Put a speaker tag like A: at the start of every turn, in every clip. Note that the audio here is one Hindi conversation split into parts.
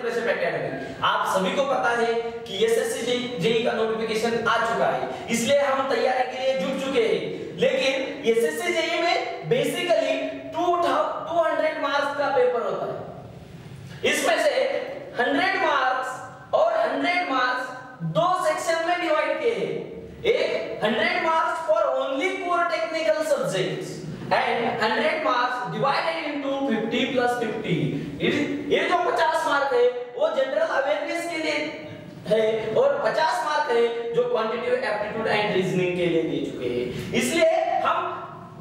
A: Pressure academy. आप सभी को पता है कि एसएससी जेईई का नोटिफिकेशन आ चुका है, इसलिए हम तैयारी के लिए जुट चुके हैं। लेकिन एसएससी जेईई में बेसिकली 200 मार्क्स का पेपर होता है। इसमें से 100 मार्क्स और 100 मार्क्स दो सेक्शन में डिवाइड किए हैं। एक 100 marks for only core technical subjects and 100 marks divided into 50 plus 50। ये जो 50 मार्क है वो जनरल अवेयरनेस के लिए है और 50 मार्क है जो क्वांटिटेटिव एप्टीट्यूड एंड रीजनिंग के लिए दे चुके हैं। इसलिए हम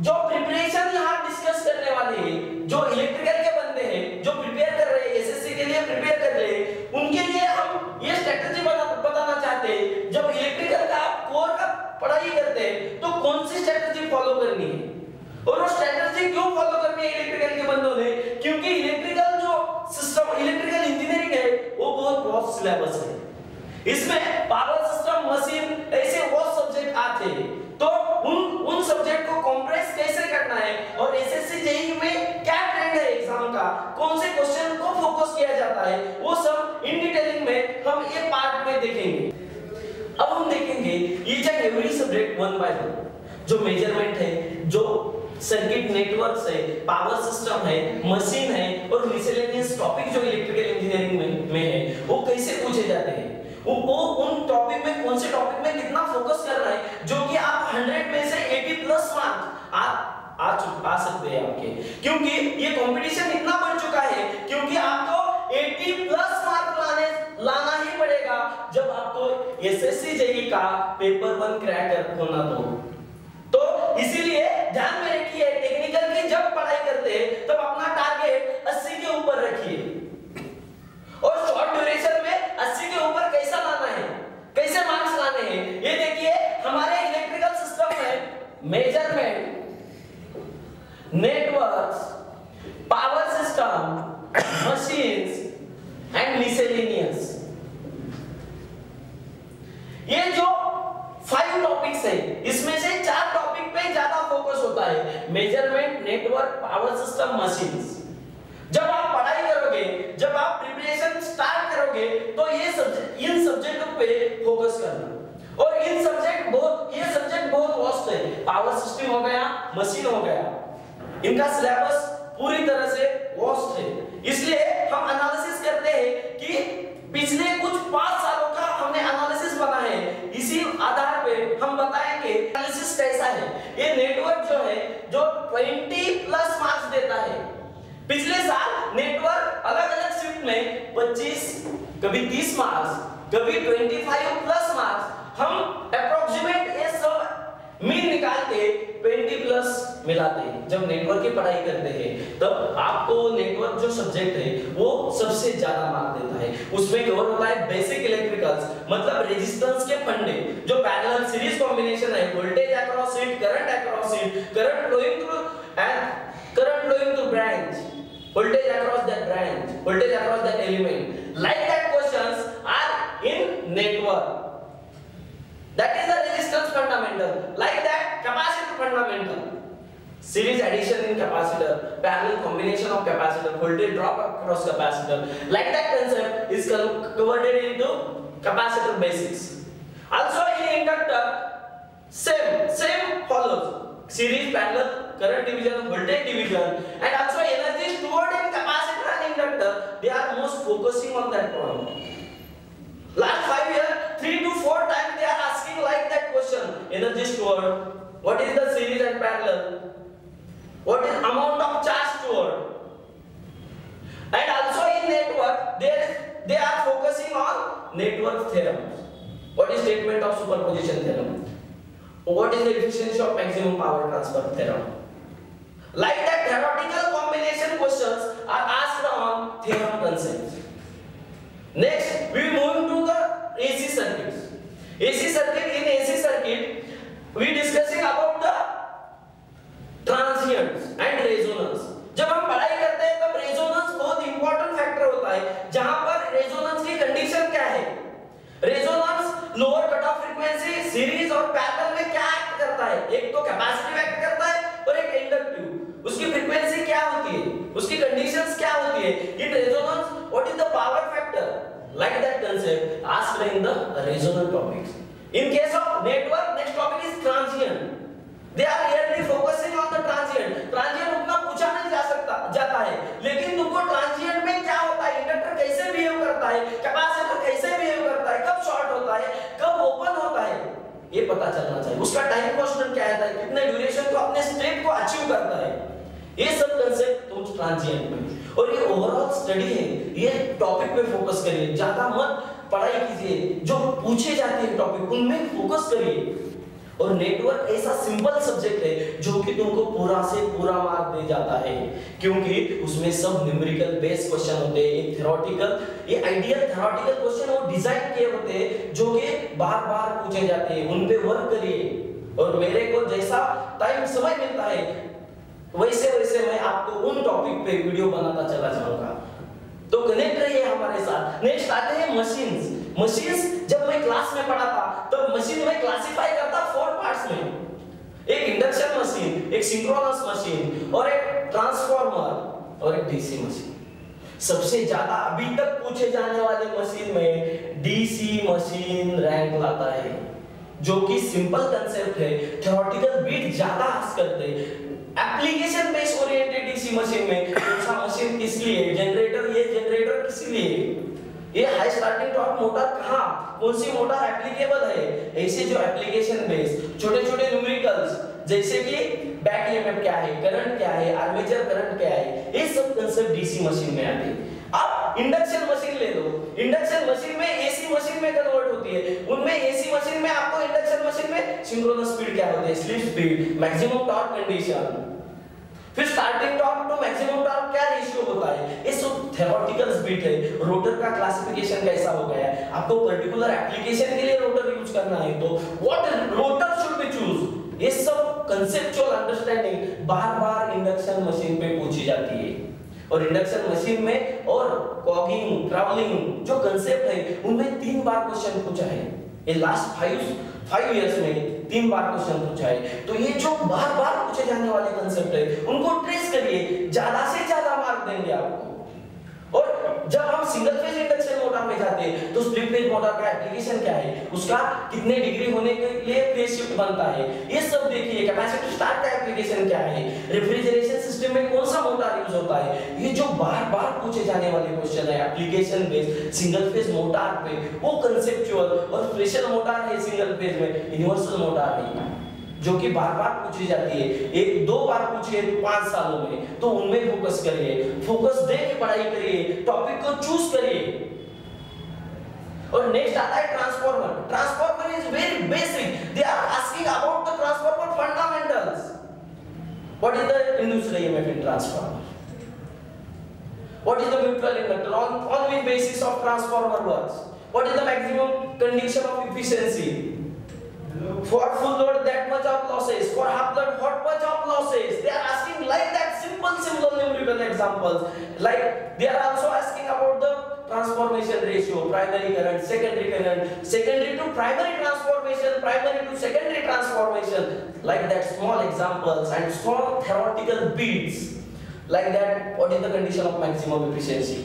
A: जो प्रिपरेशन यहाँ डिस्कस करने वाले हैं, जो इलेक्ट्रिकल के बंदे हैं जो प्रिपेयर कर रहे हैं एसएससी के लिए प्रिपेयर कर रहे हैं, उनके लिए हम ये स्ट्रेटजी बताना चाहते हैं। जब इलेक्ट्रिकल का कोर का पढ़ाई करते हैं तो कौन सी स्ट्रेटजी फॉलो करनी है, और वो स्ट्रेटजी क्यों फॉलो करनी है इलेक्ट्रिकल के बंदों ने, क्योंकि इलेक्ट्रिकल जो सिस्टम इलेक्ट्रिकल इंजीनियरिंग है वो बहुत वास्ट सिलेबस है। इसमें पावर सिस्टम मशीन ऐसे वो सब्जेक्ट आते हैं, तो उन सब्जेक्ट को कंप्रेस कैसे करना है और एसएससी जेईई में क्या ट्रेंड है एग्जाम का, कौन से क्वेश्चन को फोकस किया जाता है, वो सब इन डिटेलिंग में हम ये पार्ट में देखेंगे। अब हम देखेंगे each and every subject one by one. जो मेजरमेंट है, जो सर्किट नेटवर्क्स है, पावर सिस्टम है, मशीन है और मिसलेनियस टॉपिक जो इलेक्ट्रिकल इंजीनियरिंग में है वो कैसे पूछे जाते हैं, वो उन टॉपिक में कौन से टॉपिक में कितना फोकस करना है, जो कि आप 100 में से 80 प्लस मार्क्स आ सकते हैं आपके, क्योंकि ये कंपटीशन इतना बढ़ चुका है, क्योंकि आपको 80 प्लस मार्क लाना ही पड़ेगा जब आपको एसएससी जेईई का पेपर 1 क्रैक होना तो इसीलिए ध्यान में रखिए टेक्निकल की जब पढ़ाई करते हैं तब अपना टारगेट 80 के ऊपर रखिए, और शॉर्ट ड्यूरेशन में 80 के ऊपर कैसा लाना है, कैसे मार्क्स लाने हैं, ये देखिए हमारे इलेक्ट्रिकल सिस्टम में measurement, networks, power system, machines and miscellaneous, ये जो 5 टॉपिक्स है इसमें से 4 टॉपिक पे ज्यादा फोकस होता है, measurement, network, power system, machines. जब आप पढ़ाई करोगे, जब आप प्रिपरेशन स्टार्ट करोगे तो इन सब्जेक्टों पे फोकस करना, और ये सब्जेक्ट बहुत वास्ट है। पावर सिस्टम हो गया, मशीन हो गया, इनका सिलेबस पूरी तरह से वास्ट है। इसलिए हम एनालिसिस करते हैं कि पिछले कुछ 5 सालों का हमने एनालिसिस बना है, इसी आधार पे हम बताएंगे एनालिसिस कैसा है। ये नेटवर्क जो है जो 20 प्लस मार्क्स देता है, पिछले साल नेटवर्क अलग-अलग शिफ्ट में 25, कभी 30 मार्क्स, कभी 25 प्लस मार्क्स, हम अप्रोक्सीमेट ये सब मीन निकाल के 20 प्लस मिलाते हैं। जब नेटवर्क की पढ़ाई करते हैं तब आपको नेटवर्क जो सब्जेक्ट है वो सबसे ज्यादा मार्क देता है। उसमें कवर होता है बेसिक इलेक्ट्रिकल्स, मतलब रेजिस्टेंस के फंडे, जो पैरेलल सीरीज कॉम्बिनेशन है, voltage across it, current across it, current flowing through branch, voltage across that branch, voltage across that element, like that questions are in network. That is the resistance fundamental, like that capacitor fundamental, series addition in capacitor, parallel combination of capacitor, voltage drop across capacitor, like that concept is converted into capacitor basics. Also in inductor same follows, series, parallel, current division, voltage division, and also energy stored in capacitor and inductor. They are most focusing on that point. Last 5 years, 3 to 4 times they are asking like that question: energy stored, what is the series and parallel, what is amount of charge stored, and also in network they are focusing on network theorems. What is statement of superposition theorem? What is the efficiency of maximum power transfer theorem? Like that, theoretical combination questions are asked on theorem concepts. Next, we move to the AC circuits. AC circuit, in AC circuit, we discussing about the transients and resonance. जब हम पढ़ाई करते हैं तब resonance बहुत important factor होता है, जहां पर resonance की condition क्या है? Resonance lower cutoff frequency, series और parallel में क्या act करता है? एक तो capacitive act करता है और एक inductive. उसकी frequency क्या होती है? उसकी conditions क्या होती है? In resonance, what is the power factor like that concept asked in the resonant topics. In case of network, next topic is transient. They are really focusing on the transient. Transient उतना पूछा नहीं जाता है, लेकिन तुमको transient में क्या होता है, इंडक्टर कैसे बिहेव करता है, कैपेसिटर कैसे बिहेव करता है, कब शॉर्ट होता है, कब ओपन होता है, ये पता चलना चाहिए। उसका टाइम कांस्टेंट क्या है, कितने ड्यूरेशन को अपने स्टेट को अचीव करता है, ये सब कंसेप्ट तुम ट्रांजिएंट में। और ये ओवरऑल स्टडी है, ये टॉपिक पे फोकस करिए, ज्यादा मत पढ़ाई कीजिए, जो पूछे जाते हैं टॉपिक उनमें फोकस करिए। और नेटवर्क ऐसा सिंपल सब्जेक्ट है जो कि तुमको पूरा से पूरा मार्क दे जाता है, क्योंकि उसमें सब न्यूमेरिकल बेस्ड क्वेश्चन होते हैं, ये थ्योरेटिकल, ये आइडियल थ्योरेटिकल क्वेश्चन वो डिजाइन किए होते हैं जो कि बार-बार पूछे जाते हैं, उन पे वर्क करिए। और मेरे को जैसा टाइम समय मिलता है वैसे वैसे मैं आपको उन टॉपिक पे वीडियो बनाता चला जाऊंगा, तो कनेक्ट रहिए हमारे साथ। नेक्स्ट आते हैं मशीन्स। मशीन्स जब मैं क्लास में पढ़ा था तब मशीन में क्लासिफाई करता 4 पार्ट्स में, एक इंडक्शन मशीन, एक सिंक्रोनस मशीन और एक ट्रांसफार्मर और एक डीसी मशीन। सबसे ज्यादा अभी तक पूछे जाने वाले मशीन में डीसी मशीन रैंक लाता है, जो कि सिंपल कंसेप्ट है, थ्योरेटिकल बीट ज्यादा आस्क करते हैं। Application based oriented DC machine में कौन सा मशीन किस लिए, जनरेटर, ये जनरेटर किस लिए, ये हाई स्टार्टिंग टॉर्क मोटर कहां, कौन सी मोटर एप्लीकेबल है, ऐसे जो एप्लीकेशन बेस्ड छोटे-छोटे न्यूमेरिकल्स जैसे कि बैक ईएमएफ क्या है, करंट क्या है, आर्मेचर करंट क्या है, ये सब कांसेप्ट डीसी मशीन में आते हैं। आप इंडक्शन मशीन ले लो, इंडक्शन मशीन में एसी मशीन में कन्वर्ट होती है, उनमें एसी मशीन में आपको इंडक्शन मशीन में सिंक्रोनस स्पीड क्या होती है, slip speed, maximum torque condition, फिर starting torque to maximum torque क्या रेशियो होता है, ये सब थ्योरेटिकल बीट है। रोटर का क्लासिफिकेशन कैसा हो गया है, आपको पर्टिकुलर एप्लीकेशन के लिए रोटर यूज करना है तो what rotor should be choose, ये सब कंसेप्चुअल अंडरस्टैंडिंग बार-बार इंडक्शन मशीन पे पूछी जाती है। और इंडक्शन मशीन में और कॉगिंग, ट्रैवलिंग जो कंसेप्ट है उनमें 3 बार क्वेश्चन पूछा है, ये लास्ट 5 इयर्स में 3 बार क्वेश्चन पूछा है। तो ये जो बार-बार पूछे जाने वाले कंसेप्ट है उनको ट्रेस करिए, ज्यादा से ज्यादा मार्क देंगे आपको। और जब हम सिंगल फेज इंडक्शन मोटर में जाते हैं तो स्प्लिट फेज मोटर का एप्लीकेशन क्या है, उसका कितने डिग्री होने के लिए फेज शिफ्ट बनता है, ये सब देखिए। कैपेसिटर स्टार्ट का एप्लीकेशन क्या है, रेफ्रिजरेशन सिस्टम में कौन सा मोटर यूज होता है, ये जो बार-बार पूछे जाने वाले क्वेश्चन है application based single phase motor पे, वो कांसेप्चुअल। और प्रेशर मोटर है सिंगल फेज में, यूनिवर्सल मोटर है जो कि बार-बार पूछी जाती है, 1-2 बार पूछी है 5 सालों में, तो उनमें फोकस करिए, फोकस दे के पढ़ाई करिए, टॉपिक को चूज करिए। और नेक्स्ट आता है transformer. Transformer is very basic, they are asking about the transformer fundamentals. What is the induced EMF in transformer, what is the mutual inductor, on which basis of transformer works, what is the maximum condition of efficiency, for full load that much of losses, for half load what much of losses. They are asking like that simple numerical examples. Like they are also asking about the transformation ratio, primary current, secondary to primary transformation, primary to secondary transformation, like that small examples and small theoretical beats. Like that, what is the condition of maximum efficiency,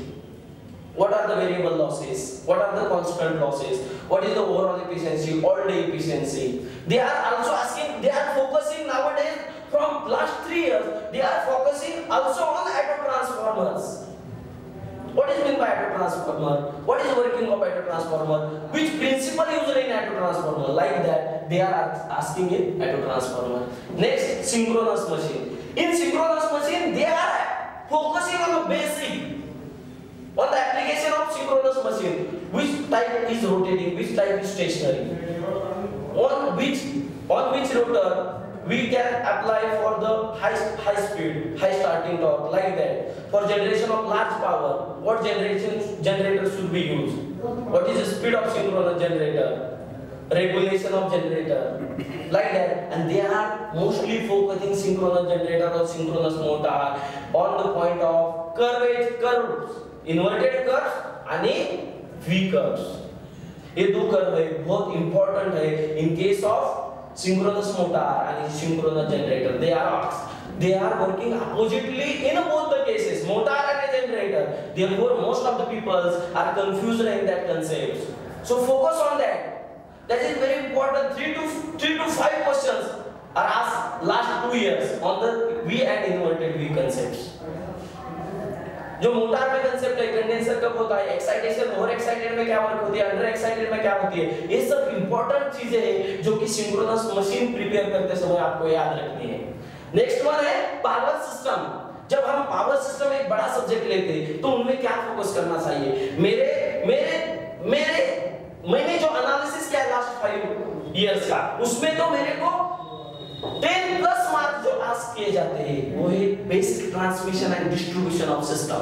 A: what are the variable losses, what are the constant losses, what is the overall efficiency, all day efficiency. They are also asking, they are focusing nowadays from last 3 years, they are focusing also on auto transformers. What is meant by auto transformer, what is working of auto transformer, which principle used in auto transformer, like that they are asking in auto transformer. Next, synchronous machine. In synchronous machine they are focusing on the basic, on the application of synchronous machine, which type is rotating, which type is stationary, on which rotor we can apply for the high speed, high starting torque, like that. For generation of large power, what generator should be used, what is the speed of synchronous generator, regulation of generator, like that. And they are mostly focusing synchronous generator or synchronous motor on the point of curves, inverted curves आणि V कर्व्स, ये 2 कर्व है, बहुत इंपॉर्टेंट है in case of synchronous motor आणि synchronous generator. They are they are working oppositely in both the cases, motor and generator. Therefore most of the people are confused in that concept. So focus on that. That is very important. 3 to 5 questions are asked last 2 years on the V and inverted V concepts. जो मोटर में कंसेप्ट है, कंडेंसर कब होता है, एक्साइटेशन ओवर एक्साइटेड में क्या वर्क होती है, अंडर एक्साइटेड में क्या होती है, ये सब इंपॉर्टेंट चीजें हैं जो कि सिंक्रोनस मशीन प्रिपेयर करते समय आपको याद रखनी है। नेक्स्ट वन है पावर सिस्टम। जब हम पावर सिस्टम एक बड़ा सब्जेक्ट लेते हैं तो उनमें क्या फोकस करना चाहिए। मैंने जो एनालिसिस किया लास्ट 5 इयर्स का, उसमें तो मेरे को 10 प्लस मार्क्स जो आस्क किए जाते हैं वो है basic transmission and distribution of system.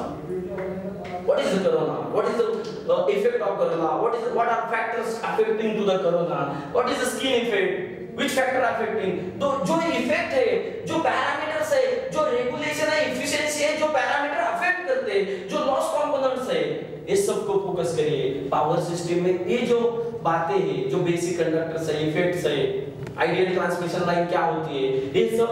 A: What is the corona? What is the effect of corona? What are factors affecting to the corona? What is the skin effect? Which factor affecting? तो जो इफेक्ट है, जो पैरामीटर्स है, जो रेगुलेशन है, एफिशिएंसी है, जो पैरामीटर अफेक्ट करते हैं, जो लॉस कंपोनेंट्स है, ये सब को फोकस करिए। पावर सिस्टम में ये जो बातें हैं, जो बेसिक कंडक्टर्स है, इफेक्ट्स है, आइडियल ट्रांसमिशन लाइन क्या होती है, ये सब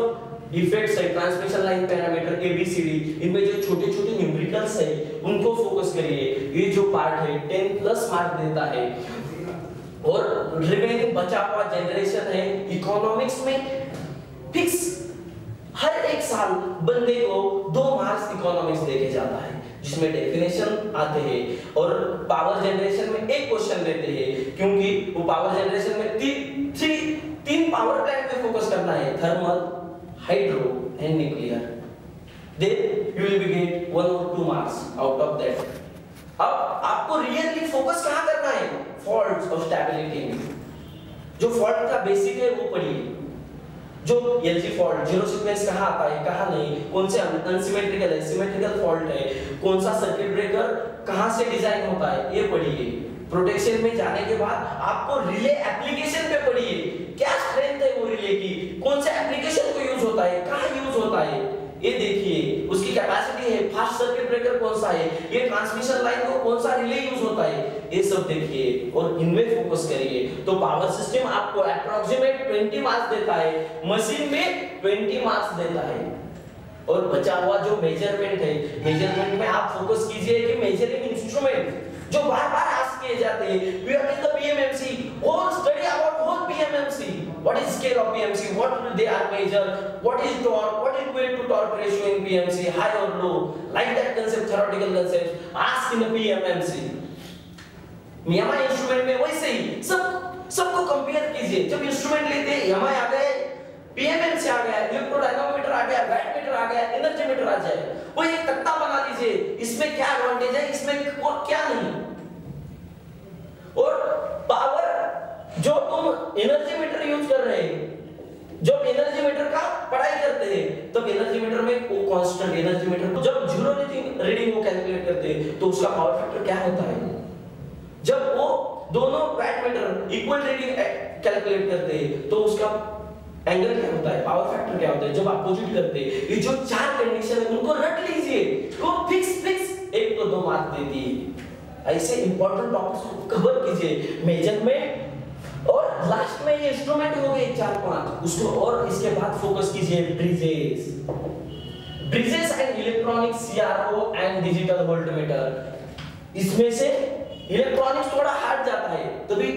A: इफेक्ट्स है, ट्रांसमिशन लाइन पैरामीटर ABCD, इनमें जो छोटे-छोटे न्यूमेरिकल्स है उनको फोकस करिए। ये जो पार्ट है 10 प्लस मार्क देता है। और रिमेनिंग बचा हुआ जनरेशन है इकोनॉमिक्स में फिक्स हर एक साल बंदे को 2 मार्क्स इकोनॉमिक्स देके जाता है, जिसमें डेफिनेशन आते हैं और पावर जनरेशन में एक क्वेश्चन देते हैं, क्योंकि वो पावर जनरेशन में तीन पावर प्लांट पे फोकस करना है, thermal, hydro and nuclear. Then you will be get 1 or 2 marks out of that. अब आपको रियली फोकस कहाँ करना है, फॉल्ट्स और स्टेबिलिटी में। जो फॉल्ट का बेसिक है वो पढ़िए। जो LG फॉल्ट, जीरो सीक्वेंस कहाँ आता है, कहाँ नहीं, कौन से अनसिमेट्रिकल है, सिमेट्रिकल फॉल्ट है, कौन सा सर्किट ब्रेकर कहाँ से डिजाइन होता है, ये पढ़िए। प्रोटेक्शन में जाने के बाद आपको रिले एप्लीकेशन पे पढ़िए, क्या स्ट्रेंथ है वो रिले की, कौन से एप्लीकेशन को यूज होता है, कहाँ यूज होता है, ये देखिए। उसकी कैपेसिटी है, फास्ट सर्किट ब्रेकर कौन सा है, ये ट्रांसमिशन लाइन को कौन सा रिले यूज होता है, ये सब देखिए और इनमें फोकस करिए। तो पावर सिस्टम आपको अप्रोक्सीमेट 20 मार्क्स देता है, मशीन में 20 मार्क्स देता है। और बचा हुआ जो मेजरमेंट है, मेजरमेंट में आप फोकस कीजिए कि मेजरिंग इंस्ट्रूमेंट जो बार-बार आस्क किए जाते हैं, what is the PMMC, whole study about whole PMMC, what is scale of PMMC, what they are measure, what is torque, what is weight to torque ratio in PMMC, high और low, like that concept, theoretical concept ask in the PMMC। मियामा इंस्ट्रूमेंट में वैसे ही सबको कंपेयर कीजिए। जब इंस्ट्रूमेंट लेते हैं, MI आ गए, PMMC आ गया, इलेक्ट्रोडायनामोमीटर आ गया, वैटमीटर आ गया, एनर्जी मीटर आ जाए, वो एक तख्ता बना लीजिए, इसमें क्या एडवांटेज है, इसमें क्या नहीं। और पावर जो तुम एनर्जी मीटर यूज कर रहे हैं, जब एनर्जी मीटर का पढ़ाई करते हैं तब एनर्जी मीटर में वो कांस्टेंट एनर्जी मीटर को जब जीरो रीडिंग को कैलकुलेट करते हैं तो उसका पावर फैक्टर क्या होता है। जब वो दोनों वैटमीटर इक्वल रीडिंग कैलकुलेट करते हैं तो उसका एंगल क्या होता है, पावर फैक्टर क्या होता है। जब अपोजिट करते हैं, ये जो 4 कंडीशन है उनको रट लीजिए, वो फिक्स 1 तो 2 मार्क देती है। ऐसे इंपॉर्टेंट टॉपिक्स को कवर कीजिए, मेजरमेंट और लास्ट में ये इंस्ट्रूमेंट हो गए 4-5 उसको, और इसके बाद फोकस कीजिए bridges and electronic CRO and digital voltmeter. इसमें से इलेक्ट्रॉनिक्स थोड़ा हट जाता है, तभी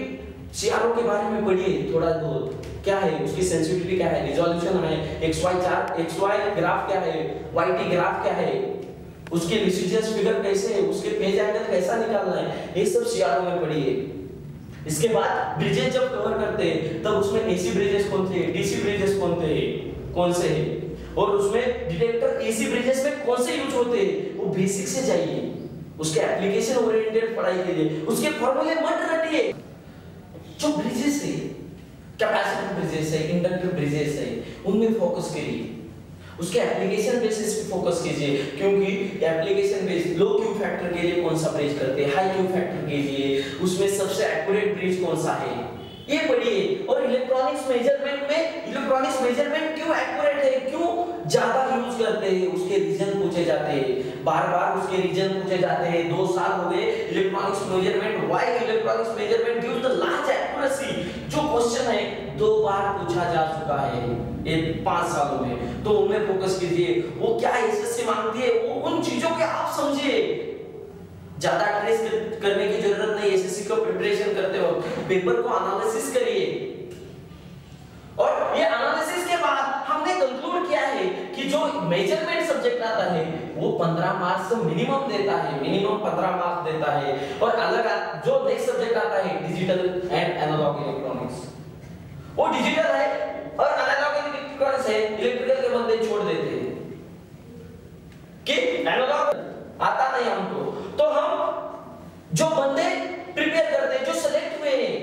A: CRO के बारे में पढ़िए थोड़ा बहुत, क्या है उसकी सेंसिटिविटी, क्या है रिजोल्यूशन है, XY ग्राफ क्या है, YT ग्राफ क्या है, उसके लिसिजियस फिगर कैसे है, उसके फेज एंगल कैसा निकालना है, ये सब CRO में पढ़िए। इसके बाद ब्रिजेस जब कवर करते हैं तब उसमें AC ब्रिजेस कौन थे, DC ब्रिजेस कौन से हैं, और उसमें डिटेक्टर AC ब्रिजेस में कौन से यूज होते हैं, वो बेसिक से जाइए, उसके एप्लीकेशन ओरिएंटेड पढ़ाई कीजिए, उसके फार्मूले मत रटिए। जो ब्रिजेस है, कैपेसिटिव ब्रिजेस है, इंडक्टिव ब्रिजेस है, उनमें फोकस करिए, उसके एप्लीकेशन बेसिस पे फोकस कीजिए, क्योंकि एप्लीकेशन बेस लो क्यू फैक्टर के लिए कौन सा ब्रिज करते हैं, हाई क्यू फैक्टर के लिए उसमें सबसे एक्यूरेट ब्रिज कौन सा है, ये पढ़िए। और इलेक्ट्रॉनिक्स मेजरमेंट क्यों एक्यूरेट है, क्यों ज्यादा यूज करते हैं, उसके रीजन पूछे जाते हैं, बार-बार उसके रीजन पूछे जाते हैं। 2 साल हो गए electronics measurement, why electronics measurement gives the large accuracy, जो क्वेश्चन है 2 बार पूछा जा चुका है ये 5 सालों में, तो उनमें फोकस कीजिए। वो क्या एसएससी मांगती है, वो उन चीजों के आप समझिए, ज्यादा ट्रेस करने की जरूरत नहीं। एसएससी को प्रिपरेशन करते हो पेपर को एनालिसिस करिए, और ये एनालिसिस के बाद हमने कंक्लूड किया है कि जो मेजरमेंट सब्जेक्ट आता है वो 15 मार्क्स मिनिमम देता है, मिनिमम 15 मार्क्स देता है। और अलग जो नेक्स्ट सब्जेक्ट आता है डिजिटल एंड एनालॉग इलेक्ट्रॉनिक्स, वो डिजिटल है और एनालॉग इलेक्ट्रॉनिक्स है, इलेक्ट्रिकल के बंदे छोड़ देते हैं कि एनालॉग आता नहीं हमको। तो हम जो बंदे प्रिपेयर करते हैं, जो सिलेक्ट हुए हैं,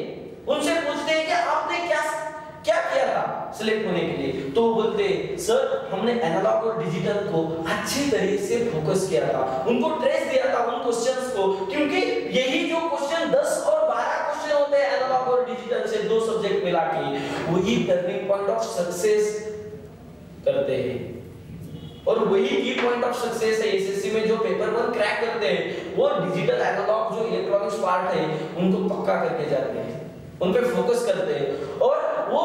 A: उनसे पूछते हैं कि आपने क्या किया था सिलेक्ट होने के लिए, तो वो बोलते हैं सर हमने एनालॉग और डिजिटल को अच्छी तरीके से फोकस किया था, उनको ट्रेस दिया था उन क्वेश्चंस को, क्योंकि यही जो क्वेश्चन 10 और 12 क्वेश्चन होते हैं एनालॉग और डिजिटल से, 2 सब्जेक्ट मिला के, वही टर्निंग पॉइंट ऑफ सक्सेस करते हैं। और वही की पॉइंट ऑफ सक्सेस है एसएससी में, जो पेपर 1 क्रैक करते हैं वो डिजिटल एनालॉग जो इलेक्ट्रॉनिक्स पार्ट है उनको पक्का करके जाते हैं, उन पे फोकस करते हैं, और वो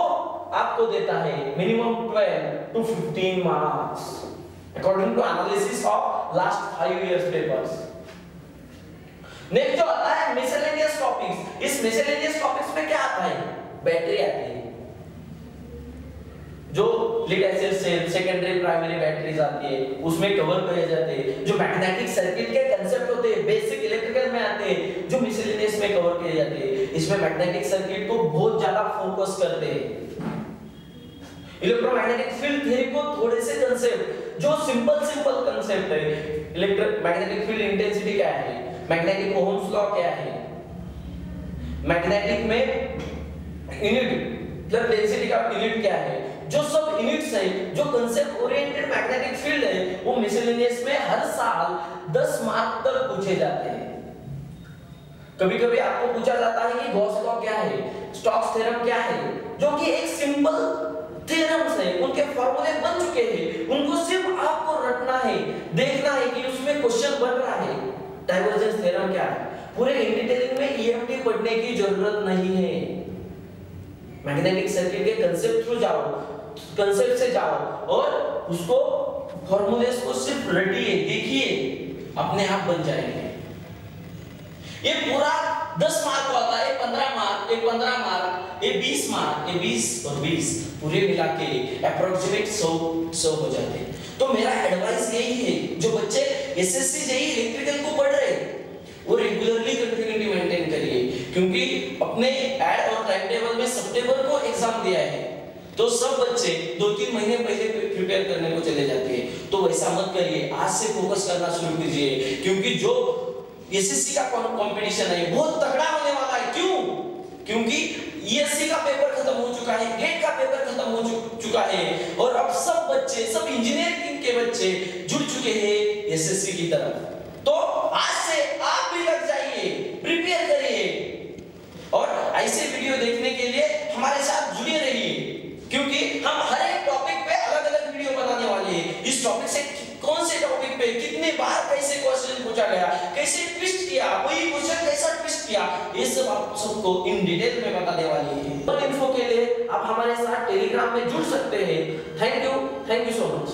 A: आपको देता है minimum 12 to 15 marks according to analysis of last 5 years papers. Next जो आता है मिसलेनियस टॉपिक्स, इस मिसलेनियस टॉपिक्स में क्या आता है, बैटरी आती है, जो lead acid cell secondary primary batteries आती है, उसमें कवर किए जाते हैं। जो मैग्नेटिक सर्किट के कांसेप्ट होते हैं बेसिक इलेक्ट्रिकल में आते हैं, जो मिसलेनियस में कवर किए जाते हैं। इसमें मैग्नेटिक सर्किट को बहुत ज्यादा फोकस करते हैं, इलेक्ट्रोमैग्नेटिक फील्ड थ्योरी को थोड़े से कांसेप्ट जो सिंपल कांसेप्ट है, मैग्नेटिक फील्ड इंटेंसिटी क्या है, मैग्नेटिक ओहम्स लॉ क्या है, मैग्नेटिक में यूनिट मतलब डेंसिटी का यूनिट क्या है, जो सब यूनिट्स है, जो कांसेप्ट ओरिएंटेड मैग्नेटिक फील्ड है, वो मिसलेनियस में हर साल 10 मार्क तक पूछे जाते हैं। कभी-कभी आपको पूछा जाता है कि गॉस लॉ क्या है, स्टोक्स थ्योरम क्या है, जो कि एक सिंपल थ्योरम्स है, उनके फार्मूले बन चुके हैं, उनको सिर्फ आपको रटना है, देखना है कि उसमें क्वेश्चन बन रहा है। डाइवर्जेंस थ्योरम क्या है, पूरे इन डिटेलिंग में ईएमटी पढ़ने की जरूरत नहीं है। मैग्नेटिक सर्किट के कांसेप्ट थ्रू जाओ, कांसेप्ट से जाओ और उसको फार्मूलेस को सिर्फ रटिए, देखिए, अपने आप बन जाएंगे। ये पूरा 10 मार्क का होता है, 15 मार्क, 15 मार्क, 20 मार्क, 20 और 20 पूरे मिला के अप्रोक्सीमेट 100 हो जाते हैं। तो मेरा एडवाइस यही है, जो बच्चे एसएससी जेईई इलेक्ट्रिकल को पढ़ रहे हैं वो रेगुलरली कंटिन्यूटी मेंटेन करिए, क्योंकि अपने ऐड और टाइम टेबल में सितंबर को एग्जाम दिया है, तो सब बच्चे 2-3 महीने पहले प्रिपेयर करने को चले जाते हैं। तो वैसा मत करिए, आज से फोकस करना शुरू कीजिए, क्योंकि जो एसएससी का कंपटीशन है बहुत तगड़ा होने वाला है। क्यों? क्योंकि ईएससी का पेपर खत्म हो चुका है, गेट का पेपर खत्म हो चुका है, और अब सब बच्चे, सब इंजीनियरिंग के बच्चे जुड़ चुके हैं एसएससी की तरफ। तो आज से आप भी लग जाइए, प्रिपेयर करिए, और ऐसे वीडियो देखने के लिए हमारे साथ जुड़े रहिए, क्योंकि हम हर एक टॉपिक पे अलग-अलग वीडियो बनाने वाले हैं। इस टॉपिक से कौन से टॉपिक पे कितने बार कैसे क्वेश्चन पूछा गया, कैसे ट्विस्ट किया, वही क्वेश्चन कैसा ट्विस्ट किया, ये सब आप सबको इन डिटेल में बताने वाली है। और इन्फो के लिए आप हमारे साथ टेलीग्राम में जुड़ सकते हैं। Thank you so much.